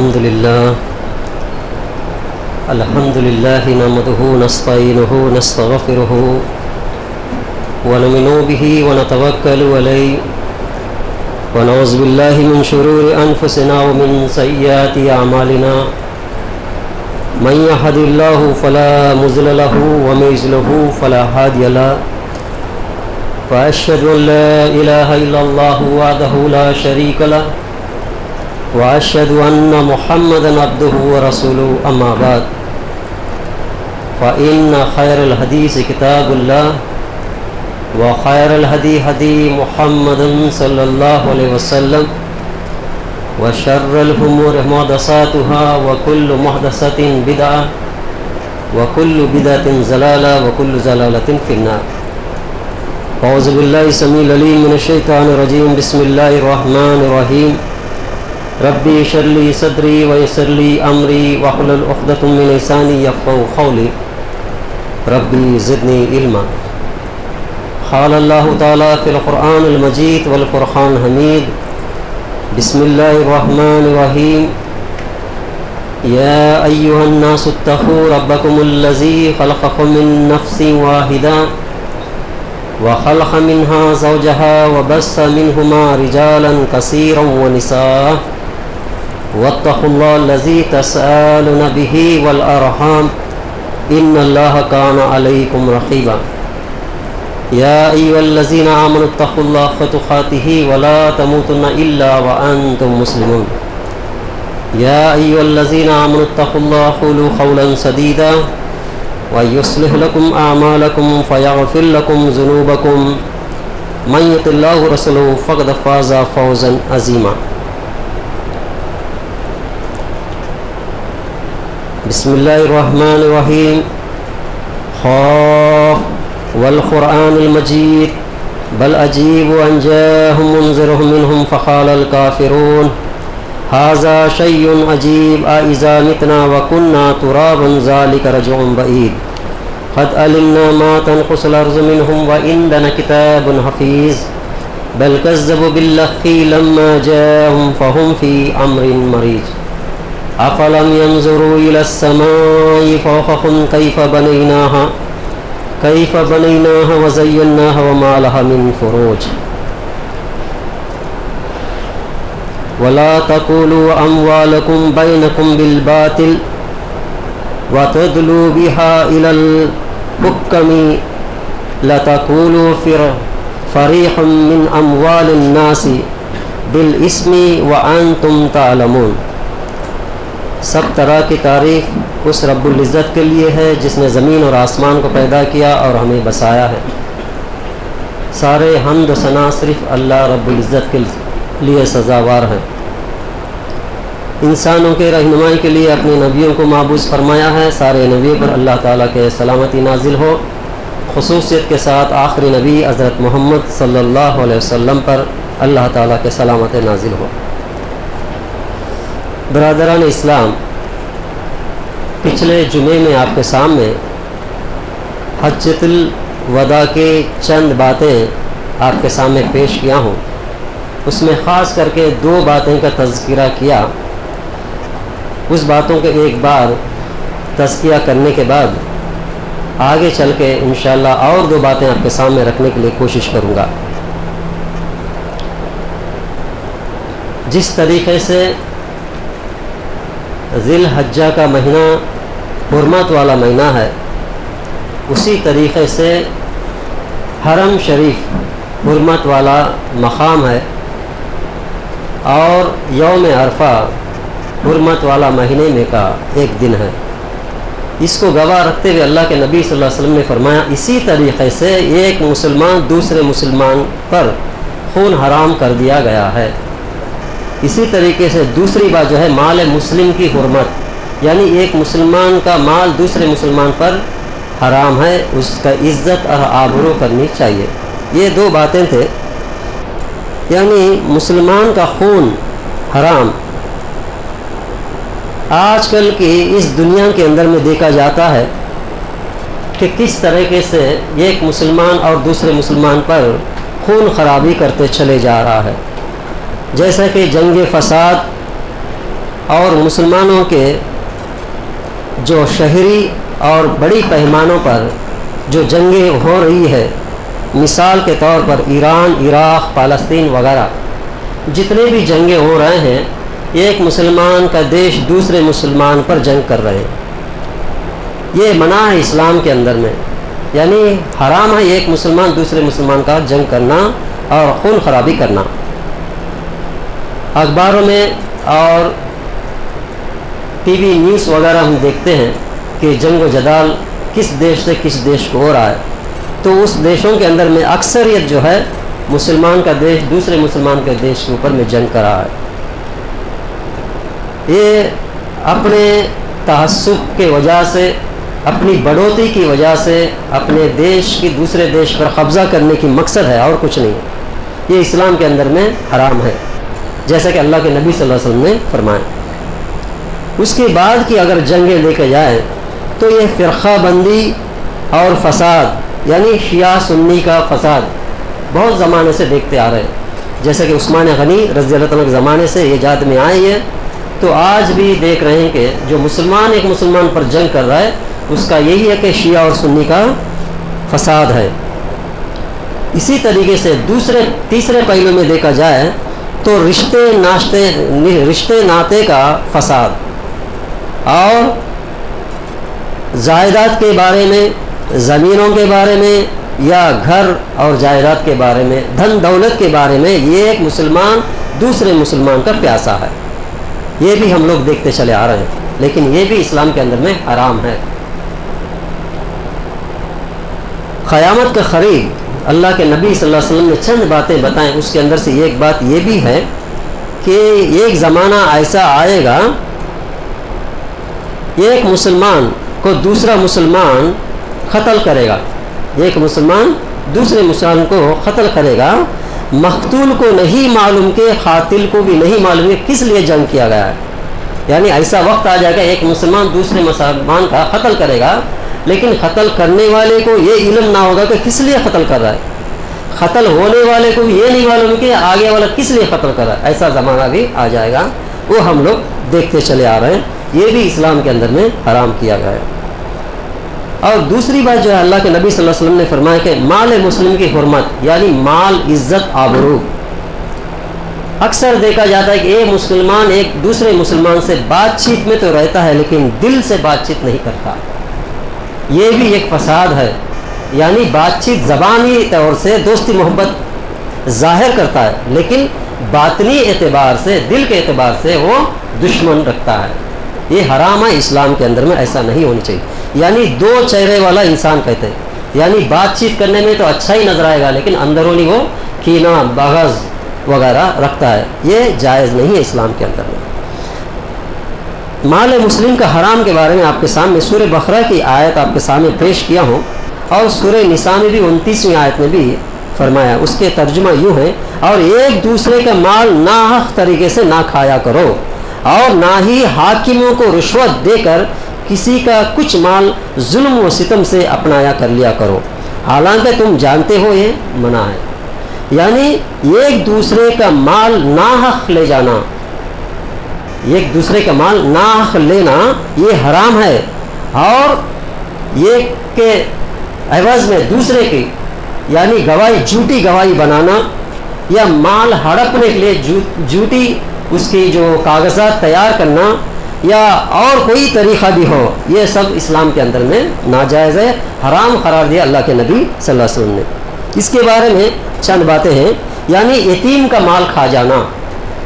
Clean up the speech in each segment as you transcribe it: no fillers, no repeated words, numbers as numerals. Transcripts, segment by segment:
الحمد لله نحمده ونستعينه ونستغفره ونؤمن به ونتوكل عليه ونعوذ بالله من شرور أنفسنا ومن سيئات أعمالنا من يهد الله فلا مضل له ومن يضلل فلا هادي له وأشهد أن لا إله إلا الله وحده لا شريك له وأشهد أن محمدا عبده ورسوله أما بعد فإن خير الحديث كتاب الله وخير الهدي هدي محمد صلى الله عليه وسلم وشر الأمور محدثاتها وكل محدثة بدعة وكل بدعة ضلالة وكل ضلالة في النار. أعوذ بالله السميع العليم من الشيطان الرجيم. بسم الله الرحمن الرحيم. ربي اشرح لي صدري ويسر لي أمري واحلل عقدة من لساني يفقهوا قولي ربي زدني علما. قال الله تعالى في القرآن المجيد والفرقان الحميد. بسم الله الرحمن الرحيم. يا أيها الناس اتقوا ربكم الذي خلقكم من نفس واحدة وخلق منها زوجها وبث منهما رجالا كثيرا ونساء واتقوا الله الذي تسألون به والأرحام إن الله كان عليكم رقيبا. يا أيها الذين آمنوا اتقوا الله حق تقاته ولا تموتن إلا وأنتم مسلمون. يا أيها الذين آمنوا اتقوا الله قولوا قولا سديدا ويصلح لكم أعمالكم فيغفر لكم ذنوبكم من يطع الله ورسوله فقد فاز فوزا عظيما. بسم الله الرحمن الرحيم. خاف والقرآن المجيد بل أجيبوا أن جاءهم منذر منهم فقال الكافرون هذا شيء عجيب أإذا متنا وكنا ترابا ذلك رجع بعيد قد علمنا ما تنقص الأرض منهم وعندنا كتاب حفيظ بل كذبوا بالحق لما جاءهم فهم في أمر مريج أفلم ينظروا إلى السماء فوقهم كيف بنيناها وزيناها وما لها من فروج ولا تقولوا أموالكم بينكم بالباطل وتدلوا بها إلى الحكم لتقولوا فريق من أموال الناس بالإثم وأنتم تعلمون. سب طرح کی تعریف اس رب العزت کے لیے ہے جس نے زمین اور آسمان کو پیدا کیا اور ہمیں بسایا ہے. سارے حمد و ثنا صرف اللہ رب العزت کے لیے سزاوار ہیں. انسانوں کے رہنمائی کے لیے اپنے نبیوں کو معبوس فرمایا ہے. سارے نبیوں پر اللہ تعالیٰ کے سلامتی نازل ہو. خصوصیت کے ساتھ آخری نبی حضرت محمد صلی اللہ علیہ وسلم پر اللہ تعالیٰ کے سلامت نازل ہو. برادران اسلام، پچھلے جمعے میں آپ کے سامنے حجۃ الوداع کے چند باتیں آپ کے سامنے پیش کیا ہوں. اس میں خاص کر کے دو باتیں کا تذکرہ کیا. اس باتوں کے ایک بار تذکیہ کرنے کے بعد آگے چل کے انشاءاللہ اور دو باتیں آپ کے سامنے رکھنے کے لیے کوشش کروں گا. جس طریقے سے ذی الحجہ کا مہینہ حرمت والا مہینہ ہے، اسی طریقے سے حرم شریف حرمت والا مقام ہے اور یوم عرفہ حرمت والا مہینے میں کا ایک دن ہے. اس کو گواہ رکھتے ہوئے اللہ کے نبی صلی اللہ علیہ وسلم نے فرمایا اسی طریقے سے ایک مسلمان دوسرے مسلمان پر خون حرام کر دیا گیا ہے. اسی طریقے سے دوسری بات جو ہے مال مسلم کی حرمت، یعنی ایک مسلمان کا مال دوسرے مسلمان پر حرام ہے، اس کا عزت اور آبرو کرنی چاہیے. یہ دو باتیں تھے. یعنی مسلمان کا خون حرام آج کل کی اس دنیا کے اندر میں دیکھا جاتا ہے کہ کس طریقے سے ایک مسلمان اور دوسرے مسلمان پر خون خرابی کرتے چلے جا رہا ہے. جیسا کہ جنگ فساد اور مسلمانوں کے جو شہری اور بڑی پیمانوں پر جو جنگیں ہو رہی ہے، مثال کے طور پر ایران، عراق، فلسطین وغیرہ جتنے بھی جنگیں ہو رہے ہیں، ایک مسلمان کا دیش دوسرے مسلمان پر جنگ کر رہے ہیں۔ یہ منع ہے اسلام کے اندر میں، یعنی حرام ہے ایک مسلمان دوسرے مسلمان کا جنگ کرنا اور خون خرابی کرنا۔ اخباروں میں اور ٹی وی نیوز وغیرہ ہم دیکھتے ہیں کہ جنگ و جدال کس دیش سے کس دیش کو ہو رہا ہے، تو اس دیشوں کے اندر میں اکثریت جو ہے مسلمان کا دیش دوسرے مسلمان کے دیش کے اوپر میں جنگ کر رہا ہے۔ یہ اپنے تعصب کی وجہ سے، اپنی بڑھوتی کی وجہ سے اپنے دیش کی دوسرے دیش پر قبضہ کرنے کی مقصد ہے اور کچھ نہیں ہے۔ یہ اسلام کے اندر میں حرام ہے، جیسا کہ اللہ کے نبی صلی اللہ علیہ وسلم نے فرمایا۔ اس کے بعد کی اگر جنگیں لے کے جائیں تو یہ فرقہ بندی اور فساد، یعنی شیعہ سنی کا فساد بہت زمانے سے دیکھتے آ رہے ہیں، جیسے کہ عثمان غنی رضی اللہ تعالیٰ کے زمانے سے یہ ایجاد میں آئی ہے، تو آج بھی دیکھ رہے ہیں کہ جو مسلمان ایک مسلمان پر جنگ کر رہا ہے اس کا یہی ہے کہ شیعہ اور سنی کا فساد ہے۔ اسی طریقے سے تیسرے پہلو میں دیکھا جائے تو رشتے ناطے کا فساد اور جائیداد کے بارے میں، زمینوں کے بارے میں یا گھر اور جائیداد کے بارے میں، دھن دولت کے بارے میں، یہ ایک مسلمان دوسرے مسلمان کا پیاسا ہے۔ یہ بھی ہم لوگ دیکھتے چلے آ رہے ہیں، لیکن یہ بھی اسلام کے اندر میں حرام ہے۔ قیامت کا قریب اللہ کے نبی صلی اللہ علیہ وسلم نے چند باتیں بتائیں، اس کے اندر سے ایک بات یہ بھی ہے کہ ایک زمانہ ایسا آئے گا، ایک مسلمان کو دوسرا مسلمان قتل کرے گا، ایک مسلمان دوسرے مسلمان کو قتل کرے گا، مقتول کو نہیں معلوم کہ قاتل کو بھی نہیں معلوم کہ کس لیے جنگ کیا گیا ہے۔ یعنی ایسا وقت آ جائے گا ایک مسلمان دوسرے مسلمان کا قتل کرے گا، لیکن قتل کرنے والے کو یہ علم نہ ہوگا کہ کس لیے قتل کر رہا ہے، قتل ہونے والے کو بھی یہ نہیں معلوم کہ آگے والا کس لیے قتل کر رہا ہے۔ ایسا زمانہ بھی آ جائے گا، وہ ہم لوگ دیکھتے چلے آ رہے ہیں، یہ بھی اسلام کے اندر میں حرام کیا گیا ہے۔ اور دوسری بات جو ہے اللہ کے نبی صلی اللہ علیہ وسلم نے فرمایا کہ مال مسلم کی حرمت، یعنی مال، عزت، آبرو۔ اکثر دیکھا جاتا ہے کہ ایک مسلمان ایک دوسرے مسلمان سے بات چیت میں تو رہتا ہے لیکن دل سے بات چیت نہیں کرتا، یہ بھی ایک فساد ہے۔ یعنی بات چیت زبانی طور سے دوستی محبت ظاہر کرتا ہے لیکن باطنی اعتبار سے، دل کے اعتبار سے وہ دشمن رکھتا ہے۔ یہ حرام ہے، اسلام کے اندر میں ایسا نہیں ہونی چاہیے۔ یعنی دو چہرے والا انسان کہتے ہیں، یعنی بات چیت کرنے میں تو اچھا ہی نظر آئے گا لیکن اندرونی وہ کینہ، بغض وغیرہ رکھتا ہے، یہ جائز نہیں ہے اسلام کے اندر میں۔ مال مسلم کا حرام کے بارے میں آپ کے سامنے سورہ بقرہ کی آیت آپ کے سامنے پیش کیا ہوں، اور سورہ نساء میں بھی 29ویں آیت میں بھی فرمایا، اس کے ترجمہ یوں ہے، اور ایک دوسرے کا مال ناحق طریقے سے نہ کھایا کرو، اور نہ ہی حاکموں کو رشوت دے کر کسی کا کچھ مال ظلم و ستم سے اپنایا کر لیا کرو، حالانکہ تم جانتے ہو یہ منع ہے۔ یعنی ایک دوسرے کا مال ناحق لے جانا، ایک دوسرے کا مال ناحق لینا یہ حرام ہے، اور یہ کہ عوض میں دوسرے کی یعنی گواہی، جھوٹی گواہی بنانا یا مال ہڑپنے کے لیے جھوٹی اس کی جو کاغذات تیار کرنا یا اور کوئی طریقہ بھی ہو، یہ سب اسلام کے اندر میں ناجائز ہے، حرام قرار دیا اللہ کے نبی صلی اللہ علیہ وسلم نے۔ اس کے بارے میں چند باتیں ہیں، یعنی یتیم کا مال کھا جانا۔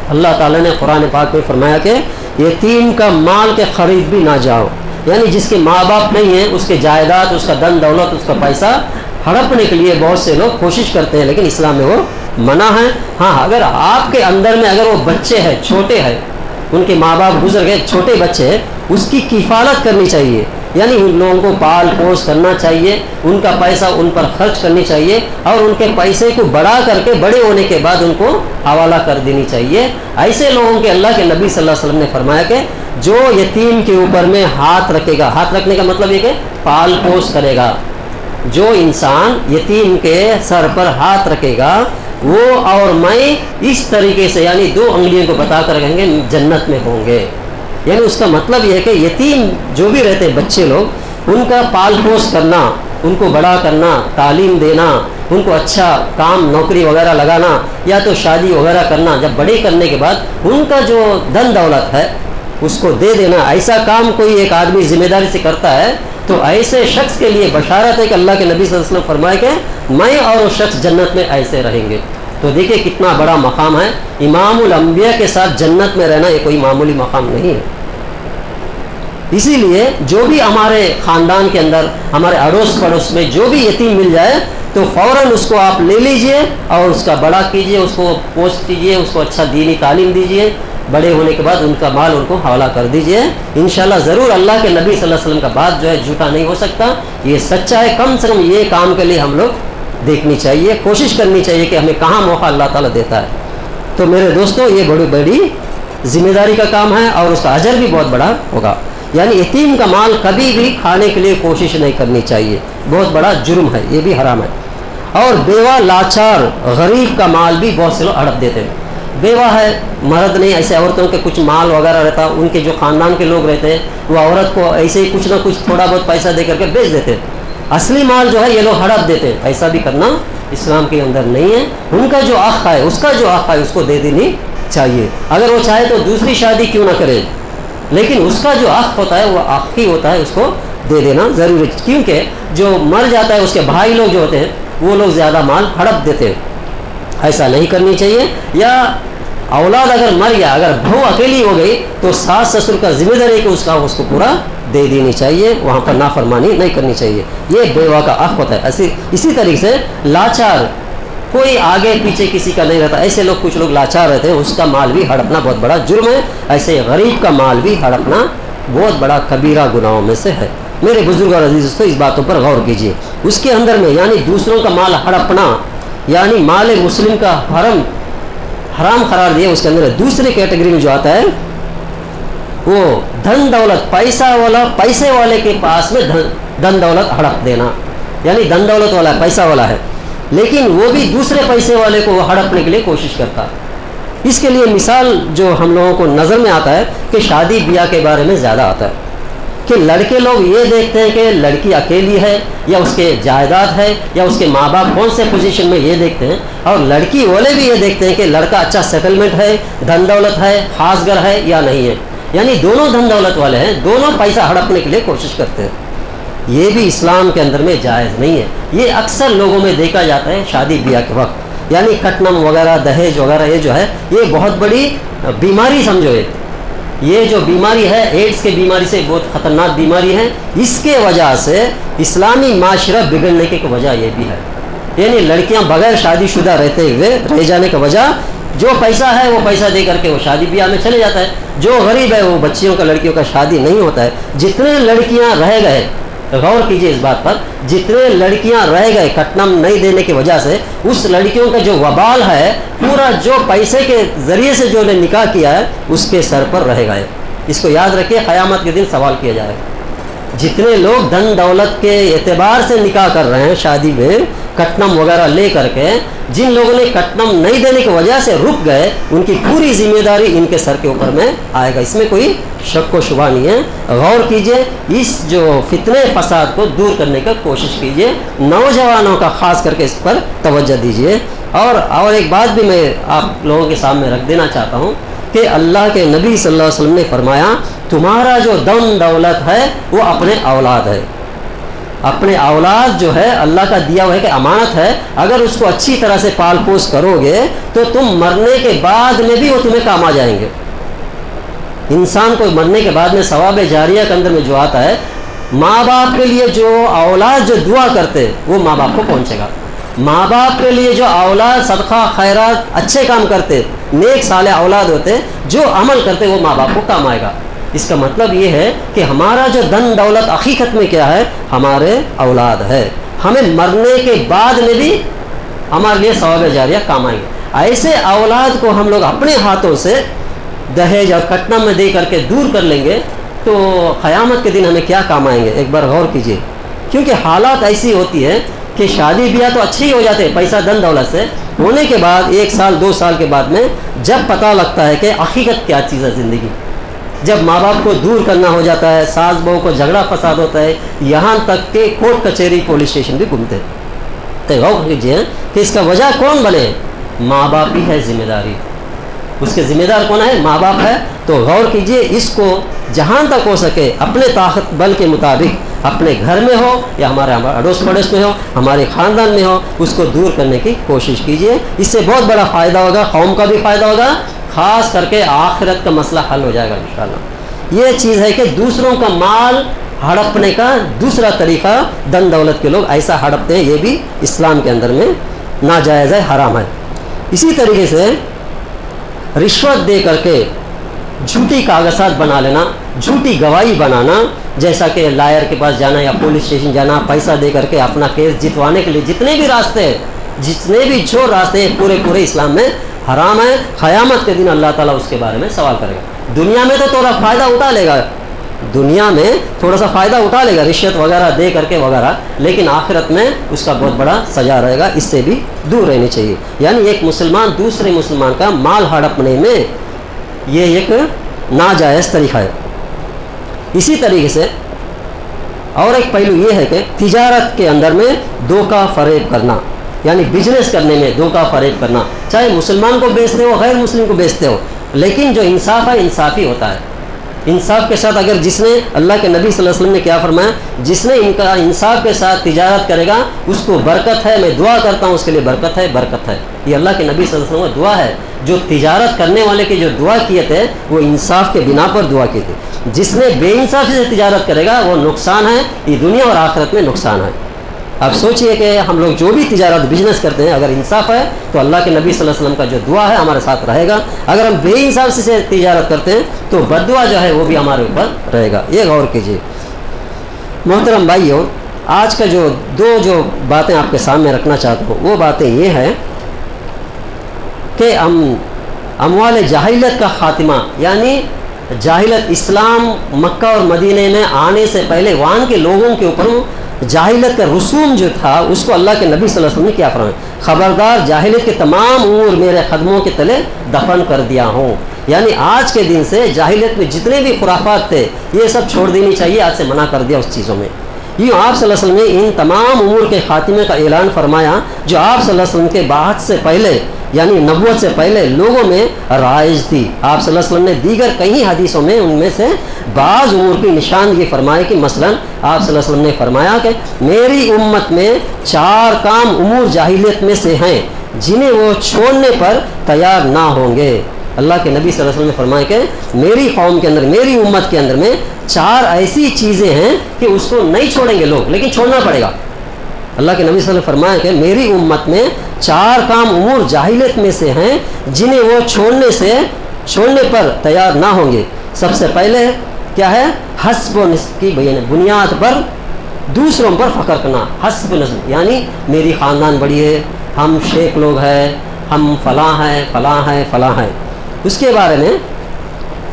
اللہ تعالیٰ نے قرآن پاک میں فرمایا کہ یتیم کا مال کے قریب بھی نہ جاؤ، یعنی جس کے ماں باپ نہیں ہیں اس کے جائیداد، اس کا دن دولت، اس کا پیسہ ہڑپنے کے لیے بہت سے لوگ کوشش کرتے ہیں لیکن اسلام میں وہ منع ہے۔ ہاں، اگر آپ کے اندر میں اگر وہ بچے ہیں، چھوٹے ہیں، ان کے ماں باپ گزر گئے، چھوٹے بچے ہیں، اس کی کفالت کرنی چاہیے، یعنی ان لوگوں کو پال پوس کرنا چاہیے، ان کا پیسہ ان پر خرچ کرنی چاہیے، اور ان کے پیسے کو بڑا کر کے بڑے ہونے کے بعد ان کو حوالہ کر دینی چاہیے۔ ایسے لوگوں کے اللہ کے نبی صلی اللہ علیہ وسلم نے فرمایا کہ جو یتیم کے اوپر میں ہاتھ رکھے گا، ہاتھ رکھنے کا مطلب یہ کہ پال پوس کرے گا، جو انسان یتیم کے سر پر ہاتھ رکھے گا وہ اور میں اس طریقے سے یعنی دو انگلیوں کو بتا کر کہیں گے جنت میں ہوں گے۔ یعنی اس کا مطلب یہ ہے کہ یتیم جو بھی رہتے بچے لوگ، ان کا پال پوس کرنا، ان کو بڑا کرنا، تعلیم دینا، ان کو اچھا کام نوکری وغیرہ لگانا، یا تو شادی وغیرہ کرنا، جب بڑے کرنے کے بعد ان کا جو دھن دولت ہے اس کو دے دینا، ایسا کام کوئی ایک آدمی ذمہ داری سے کرتا ہے تو ایسے شخص کے لیے بشارت ہے کہ اللہ کے نبی صلی اللہ علیہ وسلم فرمائے کہ میں اور وہ شخص جنت میں ایسے رہیں گے۔ تو دیکھیں کتنا بڑا مقام ہے، امام الانبیاء کے ساتھ جنت میں رہنا یہ کوئی معمولی مقام نہیں ہے۔ اسی لیے جو بھی ہمارے خاندان کے اندر، ہمارے اڑوس پڑوس میں جو بھی یتیم مل جائے تو فوراً اس کو آپ لے لیجئے اور اس کا بڑا کیجئے، اس کو پوسٹ کیجئے، اس کو اچھا دینی تعلیم دیجئے، بڑے ہونے کے بعد ان کا مال ان کو حوالہ کر دیجئے۔ انشاءاللہ ضرور اللہ کے نبی صلی اللہ علیہ وسلم کا بات جو ہے جھوٹا نہیں ہو سکتا، یہ سچا ہے۔ کم سے کم یہ کام کے لیے ہم لوگ دیکھنی چاہیے، کوشش کرنی چاہیے کہ ہمیں کہاں موقع اللہ تعالیٰ دیتا ہے۔ تو میرے دوستو یہ بڑی بڑی ذمہ داری کا کام ہے اور اس کا اجر بھی بہت بڑا ہوگا۔ یعنی یتیم کا مال کبھی بھی کھانے کے لیے کوشش نہیں کرنی چاہیے، بہت بڑا جرم ہے، یہ بھی حرام ہے۔ اور بیوہ، لاچار، غریب کا مال بھی بہت سے لوگ ہڑپ دیتے ہیں۔ بیوہ ہے، مرد نہیں، ایسے عورتوں کے کچھ مال وغیرہ رہتا، ان کے جو خاندان کے لوگ رہتے ہیں وہ عورت کو ایسے ہی کچھ نہ کچھ تھوڑا بہت پیسہ دے کر کے بیچ دیتے ہیں، اصلی مال جو ہے یہ لوگ ہڑپ دیتے ہیں۔ ایسا بھی کرنا اسلام کے اندر نہیں ہے۔ ان کا جو حق ہے، اس کا جو حق ہے اس کو دے دینی چاہیے، اگر وہ چاہے تو دوسری شادی کیوں نہ کرے، لیکن اس کا جو حق ہوتا ہے وہ حق ہی ہوتا ہے، اس کو دے دینا ضروری ہے۔ کیونکہ جو مر جاتا ہے اس کے بھائی لوگ جو ہوتے ہیں وہ لوگ زیادہ مال ہڑپ دیتے ہیں، ایسا نہیں کرنی چاہیے۔ یا اولاد اگر مر گیا، اگر بہو اکیلی ہو گئی تو ساس سسر کا ذمہ داری ہے کہ اس کو پورا دے دینی چاہیے، وہاں پر نافرمانی نہیں کرنی چاہیے، یہ بیوہ کا حق ہوتا ہے۔ اسی طریقے سے لاچار، کوئی آگے پیچھے کسی کا نہیں رہتا، ایسے لوگ کچھ لوگ لاچار رہتے ہیں، اس کا مال بھی ہڑپنا بہت بڑا جرم ہے۔ ایسے غریب کا مال بھی ہڑپنا بہت بڑا کبیرہ گناہوں میں سے ہے۔ میرے بزرگ اور عزیز دوستو اس باتوں پر غور کیجیے۔ اس کے اندر میں یعنی دوسروں کا مال ہڑپنا، یعنی مال مسلم کا حرام قرار دیا، اس کے اندر دوسری کیٹیگری میں جو آتا ہے وہ دھن دولت، پیسے والے کے پاس میں دھن دولت ہڑپ دینا، یعنی دھن دولت والا ہے، پیسہ والا ہے، لیکن وہ بھی دوسرے پیسے والے کو ہڑپنے کے لیے کوشش کرتا ہے۔ اس کے لیے مثال جو ہم لوگوں کو نظر میں آتا ہے کہ شادی بیاہ کے بارے میں زیادہ آتا ہے کہ لڑکے لوگ یہ دیکھتے ہیں کہ لڑکی اکیلی ہے یا اس کے جائیداد ہے یا اس کے ماں باپ کون سے پوزیشن میں، یہ دیکھتے ہیں، اور لڑکی والے بھی یہ دیکھتے ہیں کہ لڑکا اچھا سیٹلمنٹ ہے، دھن دولت ہے، خاص گھر ہے یا نہیں ہے، یعنی دونوں دھن دولت والے ہیں، دونوں پیسہ ہڑپنے کے لیے کوشش کرتے ہیں۔ یہ بھی اسلام کے اندر میں جائز نہیں ہے۔ یہ اکثر لوگوں میں دیکھا جاتا ہے شادی بیاہ کے وقت، یعنی کٹنم وغیرہ، دہیج وغیرہ، یہ جو ہے یہ بہت بڑی بیماری سمجھو۔ یہ جو بیماری ہے ایڈس کے بیماری سے بہت خطرناک بیماری ہے، اس کے وجہ سے اسلامی معاشرہ بگڑنے کی وجہ یہ بھی ہے، یعنی لڑکیاں بغیر شادی شدہ رہتے ہوئے رہ جانے کا وجہ، جو پیسہ ہے وہ پیسہ دے کر کے وہ شادی بیاہ میں چلے جاتا ہے، جو غریب ہے وہ بچیوں کا، لڑکیوں کا شادی نہیں ہوتا ہے۔ جتنے لڑکیاں رہ گئے، غور کیجئے اس بات پر، جتنے لڑکیاں رہ گئے کٹنم نہیں دینے کی وجہ سے، اس لڑکیوں کا جو وبال ہے پورا جو پیسے کے ذریعے سے جو نے نکاح کیا ہے اس کے سر پر رہ گئے۔ اس کو یاد رکھیے، قیامت کے دن سوال کیا جائے گا۔ جتنے لوگ دھن دولت کے اعتبار سے نکاح کر رہے ہیں شادی میں کٹنم وغیرہ لے کر کے، جن لوگوں نے کٹنم نہیں دینے کی وجہ سے رک گئے، ان کی پوری ذمہ داری ان کے سر کے اوپر میں آئے گا، اس میں کوئی شک و شبہ نہیں ہے۔ غور کیجئے، اس جو فتنے فساد کو دور کرنے کا کوشش کیجئے، نوجوانوں کا خاص کر کے اس پر توجہ دیجئے۔ اور ایک بات بھی میں آپ لوگوں کے سامنے رکھ دینا چاہتا ہوں کہ اللہ کے نبی صلی اللہ علیہ وسلم نے فرمایا تمہارا جو دھن دولت ہے وہ اپنے اولاد ہے۔ اپنے اولاد جو ہے اللہ کا دیا ہوا ہے کہ امانت ہے، اگر اس کو اچھی طرح سے پال پوس کرو گے تو تم مرنے کے بعد میں بھی وہ تمہیں کام آ جائیں گے۔ انسان کو مرنے کے بعد میں ثواب جاریہ کے اندر میں جو آتا ہے، ماں باپ کے لیے جو اولاد جو دعا کرتے وہ ماں باپ کو پہنچے گا، ماں باپ کے لیے جو اولاد صدقہ خیرات اچھے کام کرتے، نیک صالح اولاد ہوتے جو عمل کرتے، وہ ماں باپ کو کام آئے گا۔ اس کا مطلب یہ ہے کہ ہمارا جو دھن دولت حقیقت میں کیا ہے، ہمارے اولاد ہے، ہمیں مرنے کے بعد میں بھی ہمارے لیے ثواب جاریہ کام آئیں گے۔ ایسے اولاد کو ہم لوگ اپنے ہاتھوں سے دہیج اور کٹنا میں دے کر کے دور کر لیں گے تو قیامت کے دن ہمیں کیا کام آئیں گے، ایک بار غور کیجیے۔ کیونکہ حالات ایسی ہوتی ہے کہ شادی بیاہ تو اچھے ہی ہو جاتے ہیں پیسہ دھن دولت سے، ہونے کے بعد 1 سال 2 سال کے بعد میں جب پتہ لگتا ہے کہ حقیقت کیا چیز ہے زندگی، جب ماں باپ کو دور کرنا ہو جاتا ہے، ساس بہو کو جھگڑا فساد ہوتا ہے، یہاں تک کہ کورٹ کچہری پولیس اسٹیشن بھی گھومتے ہیں. تو غور کیجیے کہ اس کا وجہ کون بنے؟ ماں باپ ہی ہے ذمہ داری. اس کے ذمہ دار کون ہے؟ ماں باپ ہے. تو غور کیجیے، اس کو جہاں تک ہو سکے اپنے طاقت بل کے مطابق اپنے گھر میں ہو یا ہمارے اڑوس پڑوس میں ہو، ہمارے خاندان میں ہو، اس کو دور کرنے کی کوشش کیجیے. اس سے بہت بڑا فائدہ ہوگا، قوم کا بھی فائدہ ہوگا، خاص کر کے آخرت کا مسئلہ حل ہو جائے گا انشاءاللہ. یہ چیز ہے کہ دوسروں کا مال ہڑپنے کا دوسرا طریقہ دن دولت کے لوگ ایسا ہڑپتے ہیں، یہ بھی اسلام کے اندر میں ناجائز ہے، حرام ہے. اسی طریقے سے رشوت دے کر کے جھوٹی کاغذات بنا لینا، جھوٹی گواہی بنانا، جیسا کہ لائر کے پاس جانا یا پولیس اسٹیشن جانا، پیسہ دے کر کے اپنا کیس جتوانے کے لیے جتنے بھی راستے ہیں، جتنے بھی جو راستے ہیں، پورے اسلام میں حرام ہے. قیامت کے دن اللہ تعالیٰ اس کے بارے میں سوال کرے گا. دنیا میں تو تھوڑا فائدہ اٹھا لے گا، دنیا میں تھوڑا سا فائدہ اٹھا لے گا رشوت وغیرہ دے کر کے وغیرہ، لیکن آخرت میں اس کا بہت بڑا سزا رہے گا. اس سے بھی دور رہنی چاہیے. یعنی ایک مسلمان دوسرے مسلمان کا مال ہڑپنے میں یہ ایک ناجائز طریقہ ہے. اسی طریقے سے اور ایک پہلو یہ ہے کہ تجارت کے اندر میں دھوکہ فریب کرنا، یعنی بزنس کرنے میں دھوکہ فریب کرنا، چاہے مسلمان کو بیچتے ہو غیر مسلم کو بیچتے ہو، لیکن جو انصاف ہے انصافی ہوتا ہے. انصاف کے ساتھ اگر جس نے، اللہ کے نبی صلی اللہ علیہ وسلم نے کیا فرمایا، جس نے ان کا انصاف کے ساتھ تجارت کرے گا اس کو برکت ہے. میں دعا کرتا ہوں اس کے لیے برکت ہے، برکت ہے. یہ اللہ کے نبی صلی اللہ علیہ وسلم کی دعا ہے. جو تجارت کرنے والے کے جو دعا کیے تھے وہ انصاف کے بنا پر دعا کی تھی. جس نے بے انصافی سے تجارت کرے گا وہ نقصان ہے، یہ دنیا اور آخرت میں نقصان ہے. اب سوچئے کہ ہم لوگ جو بھی تجارت بزنس کرتے ہیں اگر انصاف ہے تو اللہ کے نبی صلی اللہ علیہ وسلم کا جو دعا ہے ہمارے ساتھ رہے گا. اگر ہم بے انصافی سے تجارت کرتے ہیں تو بد دعا جو ہے وہ بھی ہمارے اوپر رہے گا. یہ غور کیجیے. محترم بھائیوں، آج کا جو باتیں آپ کے سامنے رکھنا چاہتا ہوں وہ باتیں یہ ہیں کہ اموال جاہلیت کا خاتمہ، یعنی جاہلیت، اسلام مکہ اور مدینے میں آنے سے پہلے وہاں کے لوگوں کے اوپر جاہلیت کا رسوم جو تھا اس کو اللہ کے نبی صلی اللہ علیہ وسلم نے کیا فرمایا، خبردار جاہلیت کے تمام امور میرے قدموں کے تلے دفن کر دیا ہوں. یعنی آج کے دن سے جاہلیت میں جتنے بھی خرافات تھے یہ سب چھوڑ دینی چاہیے، آج سے منع کر دیا اس چیزوں میں. یوں آپ صلی اللہ علیہ وسلم نے ان تمام امور کے خاتمے کا اعلان فرمایا جو آپ صلی اللہ علیہ وسلم کے بعثت سے پہلے یعنی نبوت سے پہلے لوگوں میں رائج تھی. آپ صلی اللہ علیہ وسلم نے دیگر کئی حدیثوں میں ان میں سے بعض امور کی نشاندہی فرمائی کہ مثلا آپ صلی اللہ علیہ وسلم نے فرمایا کہ میری امت میں 4 کام امور جاہلیت میں سے ہیں جنہیں وہ چھوڑنے پر تیار نہ ہوں گے. اللہ کے نبی صلی اللہ علیہ وسلم نے فرمایا کہ میری قوم کے اندر، میری امت کے اندر میں 4 ایسی چیزیں ہیں کہ اس کو نہیں چھوڑیں گے لوگ، لیکن چھوڑنا پڑے گا. اللہ کے نبی صلی اللہ علیہ وسلم نے فرمایا کہ میری امت میں 4 کام امور جاہلیت میں سے ہیں جنہیں وہ چھوڑنے پر تیار نہ ہوں گے. سب سے پہلے کیا ہے؟ حسب و نسب کی بنیاد پر دوسروں پر فخر کرنا. حسب و نسب یعنی میری خاندان بڑی ہے، ہم شیخ لوگ ہیں، ہم فلاں ہیں فلاں ہیں فلاں ہیں. اس کے بارے میں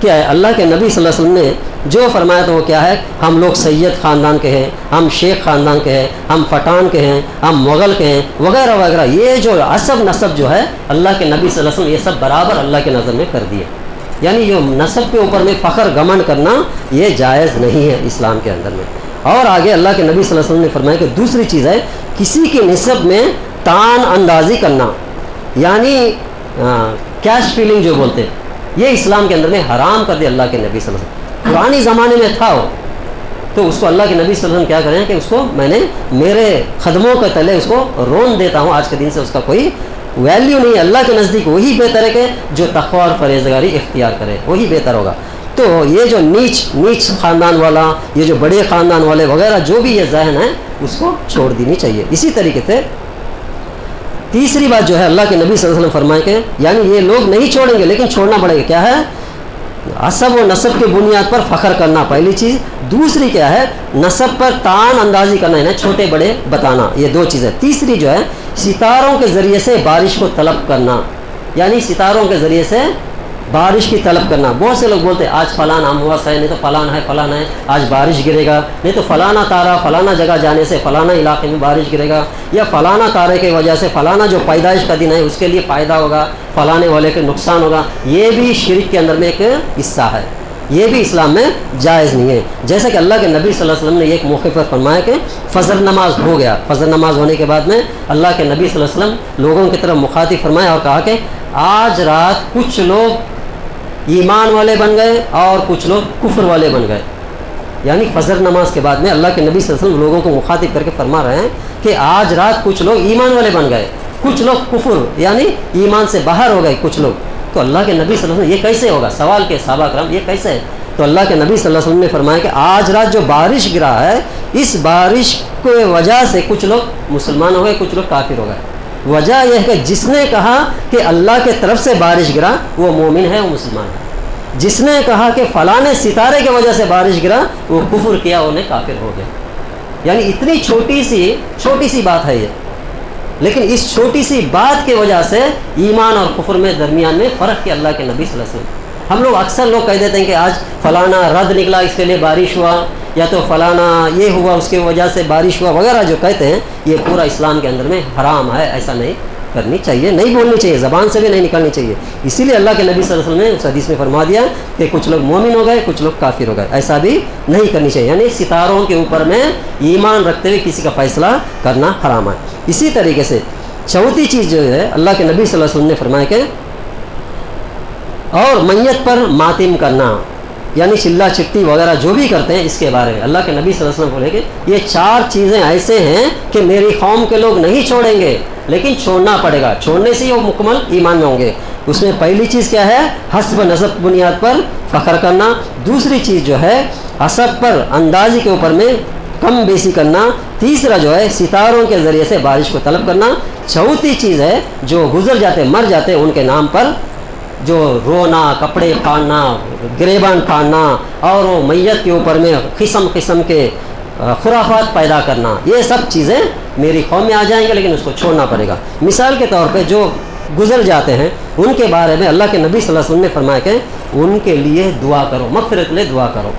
کیا ہے؟ اللہ کے نبی صلی اللہ علیہ وسلم نے جو فرمایا تو وہ کیا ہے؟ ہم لوگ سید خاندان کے ہیں، ہم شیخ خاندان کے ہیں، ہم پٹھان کے ہیں، ہم مغل کے ہیں وغیرہ وغیرہ. یہ جو عصب نسب جو ہے اللہ کے نبی صلی اللہ علیہ وسلم یہ سب برابر اللہ کے نظر میں کر دیے. یعنی یہ نسب کے اوپر میں فخر گمن کرنا یہ جائز نہیں ہے اسلام کے اندر میں. اور آگے اللہ کے نبی صلی اللہ علیہ وسلم نے فرمایا کہ دوسری چیز ہے کسی کی نسب میں تان اندازی کرنا، یعنی کیش فیلنگ جو بولتے ہیں، یہ اسلام کے اندر میں حرام کر دیا اللہ کے نبی صلی اللہ علیہ وسلم. پرانے زمانے میں تھا وہ تو اس کو اللہ کے نبی صلی اللہ علیہ وسلم کیا کریں کہ اس کو میں نے میرے قدموں کے تلے اس کو رون دیتا ہوں. آج کے دن سے اس کا کوئی ویلیو نہیں ہے. اللہ کے نزدیک وہی بہتر ہے کہ جو تقوی اور پرہیزگاری اختیار کرے، وہی بہتر ہوگا. تو یہ جو نیچ خاندان والا، یہ جو بڑے خاندان والے وغیرہ جو بھی یہ ذہن ہے اس کو چھوڑ دینی چاہیے. اسی طریقے سے تیسری بات جو ہے اللہ کے نبی صلی اللہ علیہ وسلم فرمائے کہ یعنی یہ لوگ نہیں چھوڑیں گے لیکن چھوڑنا پڑے گا. کیا ہے؟ عصب و نسب کے بنیاد پر فخر کرنا پہلی چیز. دوسری کیا ہے؟ نسب پر تان اندازی کرنا، یعنی چھوٹے بڑے بتانا. یہ 2 چیزیں. تیسری جو ہے ستاروں کے ذریعے سے بارش کو طلب کرنا، یعنی ستاروں کے ذریعے سے بارش کی طلب کرنا. بہت سے لوگ بولتے ہیں آج فلانا امواس ہے، نہیں تو فلانا ہے فلانا ہے، آج بارش گرے گا، نہیں تو فلانا تارا فلانا جگہ جانے سے فلانا علاقے میں بارش گرے گا، یا فلانا تارے کی وجہ سے فلانا جو پیدائش کا دن ہے اس کے لیے فائدہ ہوگا، فلانے والے کے نقصان ہوگا. یہ بھی شرک کے اندر میں ایک حصہ ہے. یہ بھی اسلام میں جائز نہیں ہے. جیسا کہ اللہ کے نبی صلی اللہ علیہ وسلم نے ایک موقع پر فرمایا کہ فجر نماز ہو گیا، فجر نماز ہونے کے بعد میں اللہ کے نبی صلی اللہ علیہ وسلم لوگوں کی طرف مخاطب فرمایا اور کہا کہ آج رات کچھ لوگ ایمان والے بن گئے اور کچھ لوگ کفر والے بن گئے. یعنی فجر نماز کے بعد میں اللہ کے نبی صلی اللہ علیہ وسلم لوگوں کو مخاطب کر کے فرما رہے ہیں کہ آج رات کچھ لوگ ایمان والے بن گئے، کچھ لوگ کفر یعنی ایمان سے باہر ہو گئے کچھ لوگ. تو اللہ کے نبی صلی اللہ علیہ وسلم یہ کیسے ہوگا؟ سوال کے صحابہ کرام یہ کیسے ہے؟ تو اللہ کے نبی صلی اللہ علیہ وسلم نے فرمایا کہ آج رات جو بارش گرا ہے اس بارش کی وجہ سے کچھ لوگ مسلمان ہو گئے، کچھ لوگ کافر ہو گئے. وجہ یہ ہے کہ جس نے کہا کہ اللہ کے طرف سے بارش گرا وہ مومن ہے، وہ مسلمان ہے. جس نے کہا کہ فلاں ستارے کی وجہ سے بارش گرا وہ کفر کیا، انہیں کافر ہو گیا. یعنی اتنی چھوٹی سی بات ہے یہ، لیکن اس چھوٹی سی بات کی وجہ سے ایمان اور کفر میں درمیان میں فرق کیا اللہ کے نبی صلی اللہ علیہ وسلم. ہم لوگ اکثر لوگ کہہ دیتے ہیں کہ آج فلانا رد نکلا اس کے لیے بارش ہوا، یا تو فلانا یہ ہوا اس کی وجہ سے بارش ہوا وغیرہ جو کہتے ہیں، یہ پورا اسلام کے اندر میں حرام ہے. ایسا نہیں کرنی چاہیے، نہیں بولنی چاہیے، زبان سے بھی نہیں نکالنی چاہیے. اسی لیے اللہ کے نبی صلی اللہ علیہ وسلم نے اس حدیث میں فرما دیا کہ کچھ لوگ مومن ہو گئے، کچھ لوگ کافر ہو گئے. ایسا بھی نہیں کرنی چاہیے. یعنی ستاروں کے اوپر میں ایمان رکھتے ہوئے کسی کا فیصلہ کرنا حرام ہے. اسی طریقے سے چوتھی چیز جو ہے اللہ کے نبی صلی اللہ علیہ وسلم نے فرمایا کہ اور میت پر ماتم کرنا، یعنی چلا چٹی وغیرہ جو بھی کرتے ہیں اس کے بارے میں اللہ کے نبی صلی اللہ علیہ وسلم بولے کہ یہ 4 چیزیں ایسے ہیں کہ میری قوم کے لوگ نہیں چھوڑیں گے، لیکن چھوڑنا پڑے گا. چھوڑنے سے ہی وہ مکمل ایمان میں ہوں گے. اس میں پہلی چیز کیا ہے؟ حسب نسب بنیاد پر فخر کرنا. دوسری چیز جو ہے حسب پر اندازی کے اوپر میں کم بیسی کرنا. تیسرا جو ہے ستاروں کے ذریعے سے بارش کو طلب کرنا. چوتھی چیز ہے جو گزر جاتے مر جاتے ان کے نام پر جو رونا، کپڑے پھاڑنا، گریبان پھاڑنا اور وہ میت کے اوپر میں قسم قسم کے خرافات پیدا کرنا، یہ سب چیزیں میری قوم میں آ جائیں گے، لیکن اس کو چھوڑنا پڑے گا. مثال کے طور پہ جو گزر جاتے ہیں ان کے بارے میں اللہ کے نبی صلی اللہ علیہ وسلم نے فرمایا کہ ان کے لیے دعا کرو، مغفرت کے لیے دعا کرو.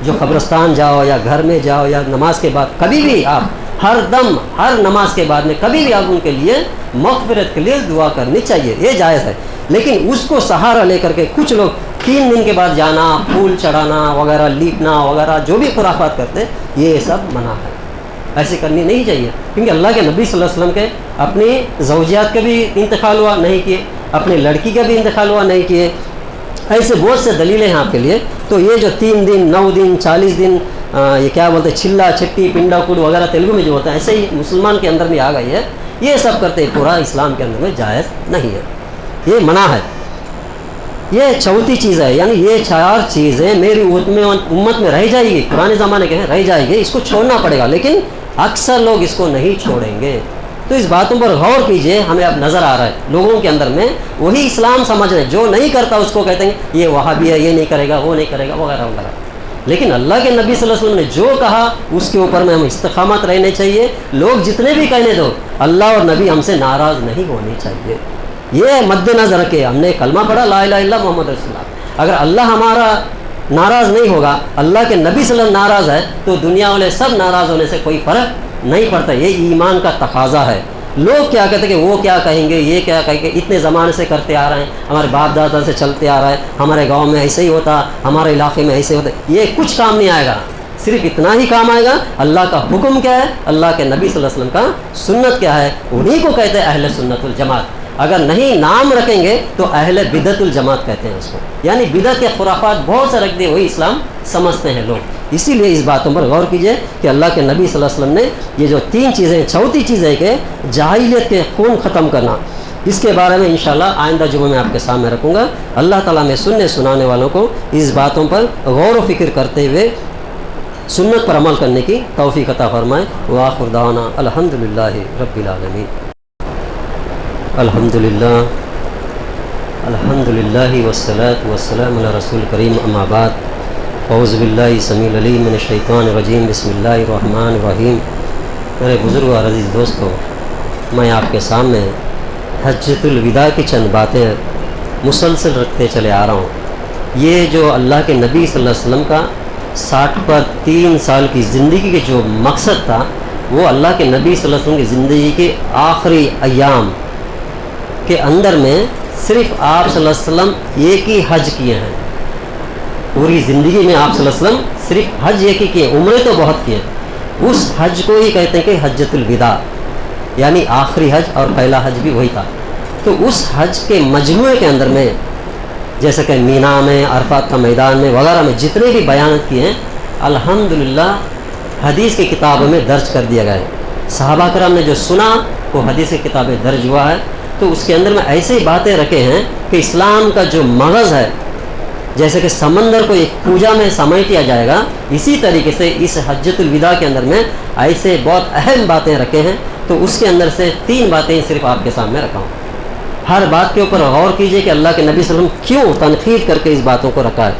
جو قبرستان جاؤ یا گھر میں جاؤ یا نماز کے بعد کبھی بھی آپ ہر دم ہر نماز کے بعد میں کبھی بھی آپ ان کے لیے مغفرت کے لیے دعا کرنی چاہیے، یہ جائز ہے. لیکن اس کو سہارا لے کر کے کچھ لوگ 3 دن کے بعد جانا، پھول چڑھانا وغیرہ، لیپنا وغیرہ جو بھی خرافات کرتے یہ سب منع ہے. ایسے کرنی نہیں چاہیے، کیونکہ اللہ کے نبی صلی اللہ علیہ وسلم کے اپنی زوجیات کا بھی انتقال ہوا نہیں کیے، اپنی لڑکی کا بھی انتقال ہوا نہیں کیے. ایسے بہت سے دلیلیں ہیں آپ کے لیے. تو یہ جو 3 دن 9 دن 40 دن یہ کیا بولتے ہیں چلا چٹی پنڈا کوڑ وغیرہ تیلگو میں جو ہوتا ہے، ایسے ہی مسلمان کے اندر بھی آ گئی ہے. یہ سب کرتے پورا اسلام کے اندر میں جائز نہیں ہے، یہ منع ہے. یہ چوتھی چیز ہے. یعنی یہ 4 چیزیں میری امت میں رہ جائے گی، پرانے زمانے کے ہیں رہ جائے گی، اس کو چھوڑنا پڑے گا، لیکن اکثر لوگ اس کو نہیں چھوڑیں گے. تو اس باتوں پر غور کیجئے. ہمیں اب نظر آ رہا ہے لوگوں کے اندر میں وہی اسلام سمجھ رہے ہیں، جو نہیں کرتا اس کو کہتے ہیں یہ وہابی ہے، یہ نہیں کرے گا، وہ نہیں کرے گا وغیرہ وغیرہ. لیکن اللہ کے نبی صلی اللہ علیہ وسلم نے جو کہا اس کے اوپر میں ہم استقامت رہنے چاہیے. لوگ جتنے بھی کہنے دو، اللہ اور نبی ہم سے ناراض نہیں ہونے چاہیے. یہ مد نظر رکھے. ہم نے کلمہ پڑھا لا الہ الا اللہ محمد رسول اللہ، اگر اللہ ہمارا ناراض نہیں ہوگا، اللہ کے نبی صلی اللہ علیہ وسلم ناراض ہے، تو دنیا والے سب ناراض ہونے سے کوئی فرق نہیں پڑتا. یہ ایمان کا تقاضا ہے. لوگ کیا کہتے ہیں کہ وہ کیا کہیں گے، یہ کیا کہیں گے، اتنے زمانے سے کرتے آ رہے ہیں، ہمارے باپ دادا سے چلتے آ رہا ہے، ہمارے گاؤں میں ایسے ہی ہوتا، ہمارے علاقے میں ایسے ہوتا. یہ کچھ کام نہیں آئے گا. صرف اتنا ہی کام آئے گا اللہ کا حکم کیا ہے، اللہ کے نبی صلی اللہ علیہ وسلم کا سنت کیا ہے. انہی کو کہتے ہیں اہل سنت الجماعت. اگر نہیں نام رکھیں گے تو اہل بدعت الجماعت کہتے ہیں اس کو. یعنی بدعت کے خرافات بہت سے رکھ دیے، وہی اسلام سمجھتے ہیں لوگ. اسی لیے اس باتوں پر غور کیجئے کہ اللہ کے نبی صلی اللہ علیہ وسلم نے یہ جو 3 چیزیں، چوتھی چیز ہے کہ جاہلیت کے خون ختم کرنا، اس کے بارے میں انشاءاللہ آئندہ جمعہ میں آپ کے سامنے رکھوں گا. اللہ تعالیٰ میں سننے سنانے والوں کو اس باتوں پر غور و فکر کرتے ہوئے سنت پر عمل کرنے کی توفیق عطا فرمائے. وآخر دعوانا الحمدللہ رب العالمین. الحمدللہ والصلاة والسلام علی رسول کریم. اما بعد، اعوذ باللہ سمیع العلیم من الشیطان الرجیم. بسم اللہ الرحمن الرحیم. میرے بزرگ اور عزیز دوستو، میں آپ کے سامنے حجۃ الوداع کی چند باتیں مسلسل رکھتے چلے آ رہا ہوں. یہ جو اللہ کے نبی صلی اللہ علیہ وسلم کا 60 پر 3 سال کی زندگی کے جو مقصد تھا، وہ اللہ کے نبی صلی اللہ علیہ وسلم کی زندگی کے آخری ایام کے اندر میں صرف آپ صلی اللہ علیہ وسلم ایک ہی حج کیے ہیں. پوری زندگی میں آپ صلی اللہ علیہ وسلم صرف حج ایک ہی کیے، عمرے تو بہت کیے، اس حج کو ہی کہتے ہیں کہ حجۃ الوداع، یعنی آخری حج، اور پہلا حج بھی وہی تھا۔ تو اس حج کے مجموعے کے اندر میں جیسے کہ مینا میں، عرفات کا میدان میں وغیرہ میں جتنے بھی بیانات کیے ہیں الحمدللہ حدیث کی کتابوں میں درج کر دیا گیا ہے۔ صحابہ کرام نے جو سنا وہ حدیث کی کتابیں درج ہوا ہے۔ تو اس کے اندر میں ایسی باتیں رکھے ہیں کہ اسلام کا جو مغز ہے، جیسے کہ سمندر کو ایک پوجا میں سمیٹ دیا جائے گا، اسی طریقے سے اس حجۃ الوداع کے اندر میں ایسے بہت اہم باتیں رکھے ہیں۔ تو اس کے اندر سے 3 باتیں صرف آپ کے سامنے رکھا ہوں۔ ہر بات کے اوپر غور کیجئے کہ اللہ کے نبی صلی اللہ علیہ وسلم کیوں تنقید کر کے اس باتوں کو رکھا ہے،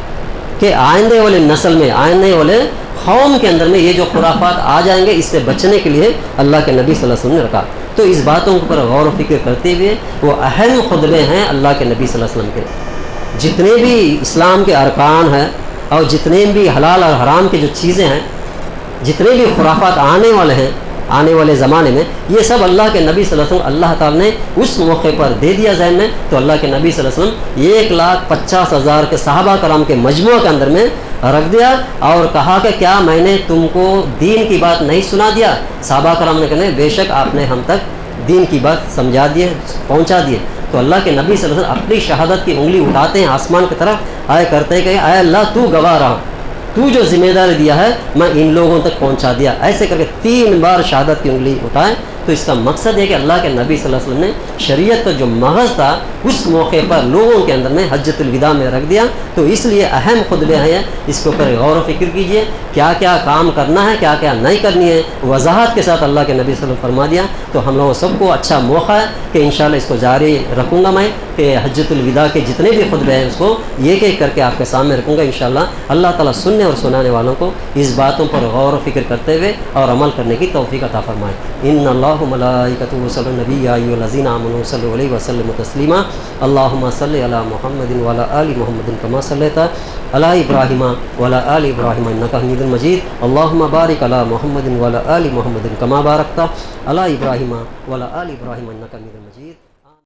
کہ آئندے والے نسل میں، آئندے والے قوم کے اندر میں یہ جو خرافات آ جائیں گے، اس سے بچنے کے لیے اللہ کے نبی صلی اللہ علیہ وسلم نے رکھا۔ تو اس باتوں پر غور و فکر کرتے ہوئے وہ اہم خطبے ہیں اللہ کے نبی صلی اللہ علیہ وسلم کے۔ جتنے بھی اسلام کے ارکان ہیں اور جتنے بھی حلال اور حرام کی جو چیزیں ہیں، جتنے بھی خرافات آنے والے ہیں آنے والے زمانے میں، یہ سب اللہ کے نبی صلی اللہ علیہ وسلم اللہ تعالیٰ نے اس موقع پر دے دیا ذہن میں۔ تو اللہ کے نبی صلی اللہ علیہ وسلم 1,50,000 کے صحابہ کرام کے مجموعہ کے اندر میں رکھ دیا اور کہا کہ کیا میں نے تم کو دین کی بات نہیں سنا دیا؟ صحابہ کرام نے کہا بے شک آپ نے ہم تک دین کی بات سمجھا دیے، پہنچا دیے۔ تو اللہ کے نبی صلی اللہ علیہ وسلم اپنی شہادت کی انگلی اٹھاتے ہیں آسمان کی طرف، آئے کرتے ہیں کہ اے اللہ تو گواہ رہا، تو جو ذمہ داری دیا ہے میں ان لوگوں تک پہنچا دیا۔ ایسے کر کے 3 بار شہادت کی انگلی اٹھائیں۔ تو اس کا مقصد ہے کہ اللہ کے نبی صلی اللہ علیہ وسلم نے شریعت کا جو مغز تھا اس موقع پر لوگوں کے اندر میں حجۃ الوداع میں رکھ دیا۔ تو اس لیے اہم خطبے ہیں، اس کے اوپر غور و فکر کیجئے، کیا کیا کام کرنا ہے، کیا کیا نہیں کرنی ہے، وضاحت کے ساتھ اللہ کے نبی صلی اللہ علیہ وسلم فرما دیا۔ تو ہم لوگوں سب کو اچھا موقع ہے کہ انشاءاللہ اس کو جاری رکھوں گا میں، کہ حجۃ الوداع کے جتنے بھی خطبے ہیں اس کو ایک ایک کر کے آپ کے سامنے رکھوں گا انشاءاللہ۔ اللہ تعالیٰ سننے اور سنانے والوں کو اس باتوں پر غور و فکر کرتے ہوئے اور عمل کرنے کی توفیق عطا فرمائے۔ ان اللہ ملائکۃ صلی النبی یا ایھا الذین آمنوا صلوا علیہ وسلم تسلیما۔ اللہم صلی علی محمد وعلی آل محمد کما صلیت علی ابراہیم وعلی آل ابراہیم انک حمید مجید۔ اللہم بارک علی محمد وعلی آل محمد کما بارکت علی ابراہیم وعلی آل ابراہیم انک حمید مجید۔